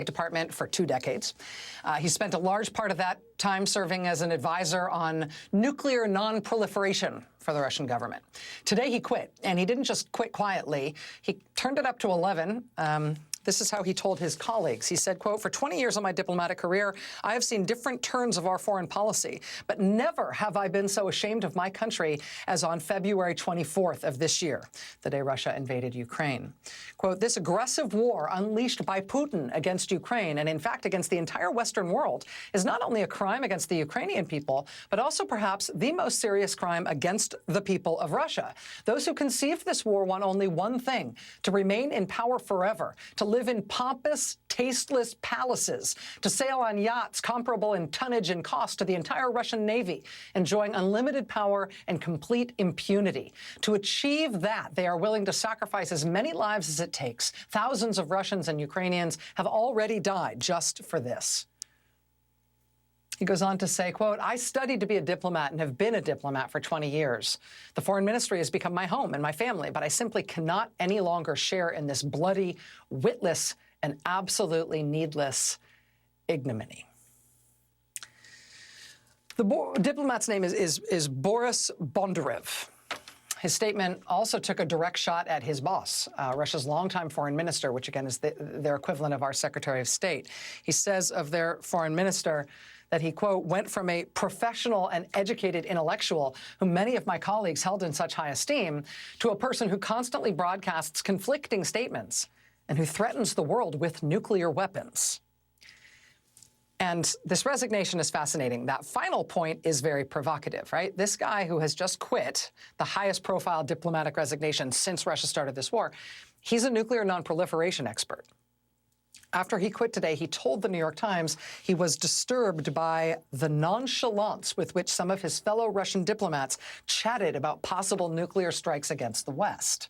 Department for 2 decades. He spent a large part of that time serving as an advisor on nuclear non-proliferation for the Russian government. Today he quit, and he didn't just quit quietly. He turned it up to 11. This is how he told his colleagues. He said, quote, "For 20 years of my diplomatic career, I have seen different turns of our foreign policy, but never have I been so ashamed of my country as on February 24th of this year, the day Russia invaded Ukraine. Quote, this aggressive war unleashed by Putin against Ukraine, and in fact against the entire Western world, is not only a crime against the Ukrainian people, but also perhaps the most serious crime against the people of Russia. Those who conceived this war want only one thing, to remain in power forever, to live in pompous, tasteless palaces, to sail on yachts comparable in tonnage and cost to the entire Russian Navy, enjoying unlimited power and complete impunity. To achieve that, they are willing to sacrifice as many lives as it takes. Thousands of Russians and Ukrainians have already died just for this." He goes on to say, quote, "I studied to be a diplomat and have been a diplomat for 20 years. The foreign ministry has become my home and my family, but I simply cannot any longer share in this bloody, witless, and absolutely needless ignominy." The diplomat's name is Boris Bondarev. His statement also took a direct shot at his boss, Russia's longtime foreign minister, which again is their equivalent of our Secretary of State. He says of their foreign minister that he, quote, "went from a professional and educated intellectual whom many of my colleagues held in such high esteem to a person who constantly broadcasts conflicting statements and who threatens the world with nuclear weapons." And this resignation is fascinating. That final point is very provocative, right? This guy who has just quit, the highest profile diplomatic resignation since Russia started this war, he's a nuclear non-proliferation expert. After he quit today, he told the New York Times he was disturbed by the nonchalance with which some of his fellow Russian diplomats chatted about possible nuclear strikes against the West.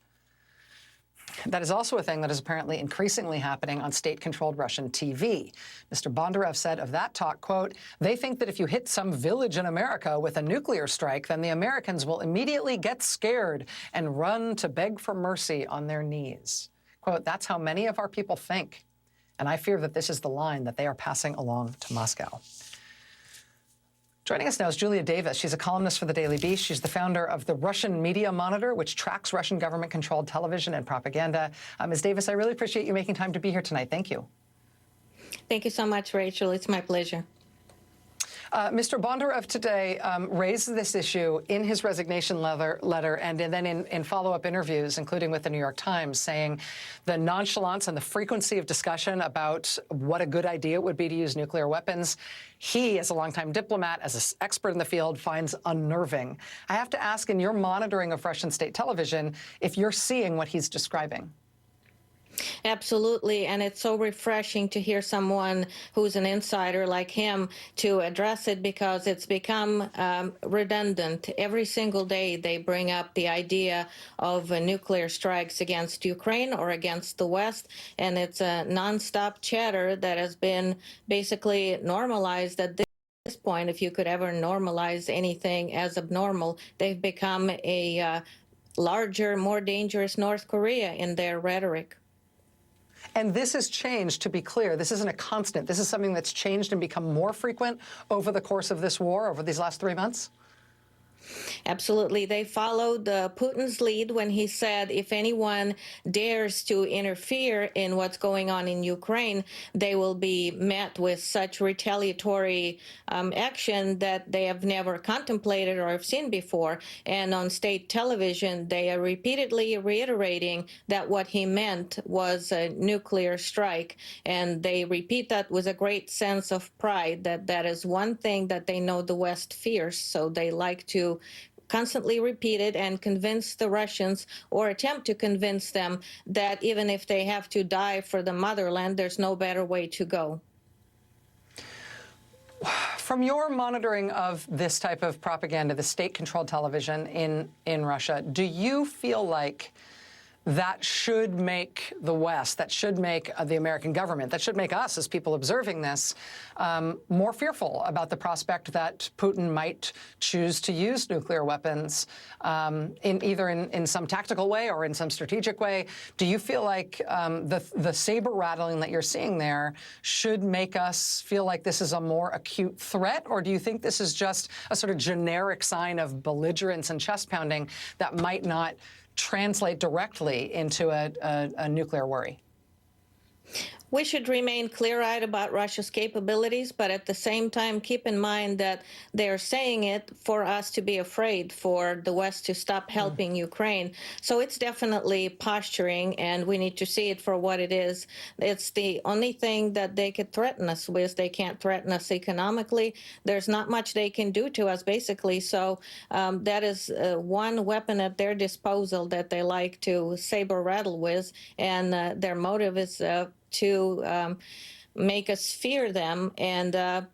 That is also a thing that is apparently increasingly happening on state-controlled Russian TV. Mr. Bondarev said of that talk, quote, "They think that if you hit some village in America with a nuclear strike, then the Americans will immediately get scared and run to beg for mercy on their knees." Quote, "That's how many of our people think. And I fear that this is the line that they are passing along to Moscow." Joining us now is Julia Davis. She's a columnist for the Daily Beast. She's the founder of the Russian Media Monitor, which tracks Russian government-controlled television and propaganda. Ms. Davis, I really appreciate you making time to be here tonight. Thank you. Thank you so much, Rachel. It's my pleasure. Mr. Bondarev today raised this issue in his resignation letter and then in follow-up interviews, including with the New York Times, saying the nonchalance and the frequency of discussion about what a good idea it would be to use nuclear weapons, he, as a longtime diplomat, as an expert in the field, finds unnerving. I have to ask, in your monitoring of Russian state television, if you're seeing what he's describing. Absolutely, and it's so refreshing to hear someone who's an insider like him to address it, because it's become redundant. Every single day they bring up the idea of nuclear strikes against Ukraine or against the West, and it's a nonstop chatter that has been basically normalized at this point. If you could ever normalize anything as abnormal, they've become a larger, more dangerous North Korea in their rhetoric. And this has changed, to be clear. This isn't a constant. This is something that's changed and become more frequent over the course of this war, over these last 3 months? Absolutely. They followed Putin's lead when he said if anyone dares to interfere in what's going on in Ukraine, they will be met with such retaliatory action that they have never contemplated or have seen before. And on state television, they are repeatedly reiterating that what he meant was a nuclear strike. And they repeat that with a great sense of pride, that that is one thing that they know the West fears. So they like to constantly repeat it and convince the Russians, or attempt to convince them, that even if they have to die for the motherland, there's no better way to go. From your monitoring of this type of propaganda, the state-controlled television in Russia, do you feel like that should make the West, that should make the American government, that should make us as people observing this more fearful about the prospect that Putin might choose to use nuclear weapons in some tactical way or in some strategic way. Do you feel like the saber rattling that you're seeing there should make us feel like this is a more acute threat, or do you think this is just a sort of generic sign of belligerence and chest pounding that might not translate directly into a nuclear worry? We should remain clear-eyed about Russia's capabilities, but at the same time keep in mind that they're saying it for us to be afraid, for the West to stop helping Ukraine. So it's definitely posturing, and we need to see it for what it is. It's the only thing that they could threaten us with. They can't threaten us economically. There's not much they can do to us, basically. So that is one weapon at their disposal that they like to saber rattle with, and their motive is to make us fear them, and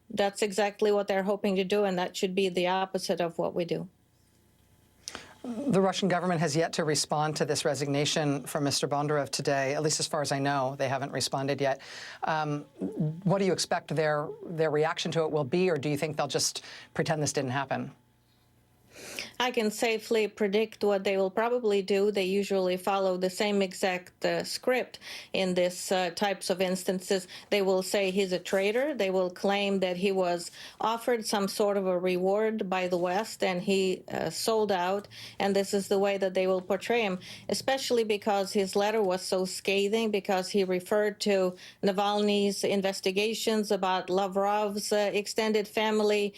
that's exactly what they're hoping to do, and that should be the opposite of what we do. The Russian government has yet to respond to this resignation from Mr. Bondarev today, at least as far as I know. They haven't responded yet. What do you expect their reaction to it will be, or do you think they'll just pretend this didn't happen? I can safely predict what they will probably do. They usually follow the same exact script in this types of instances. They will say he's a traitor. They will claim that he was offered some sort of a reward by the West and he sold out. And this is the way that they will portray him, especially because his letter was so scathing, because he referred to Navalny's investigations about Lavrov's extended family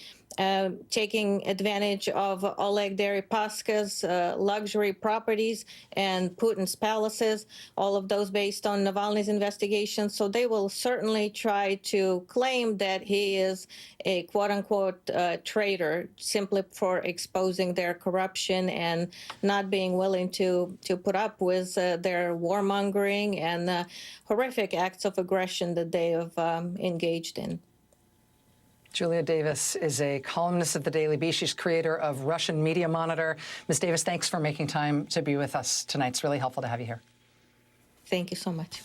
taking advantage of Oleg Deripaska's luxury properties and Putin's palaces, all of those based on Navalny's investigations. So they will certainly try to claim that he is a quote-unquote traitor simply for exposing their corruption and not being willing to put up with their warmongering and horrific acts of aggression that they have engaged in. Julia Davis is a columnist at the Daily Beast. She's creator of Russian Media Monitor. Ms. Davis, thanks for making time to be with us tonight. It's really helpful to have you here. Thank you so much.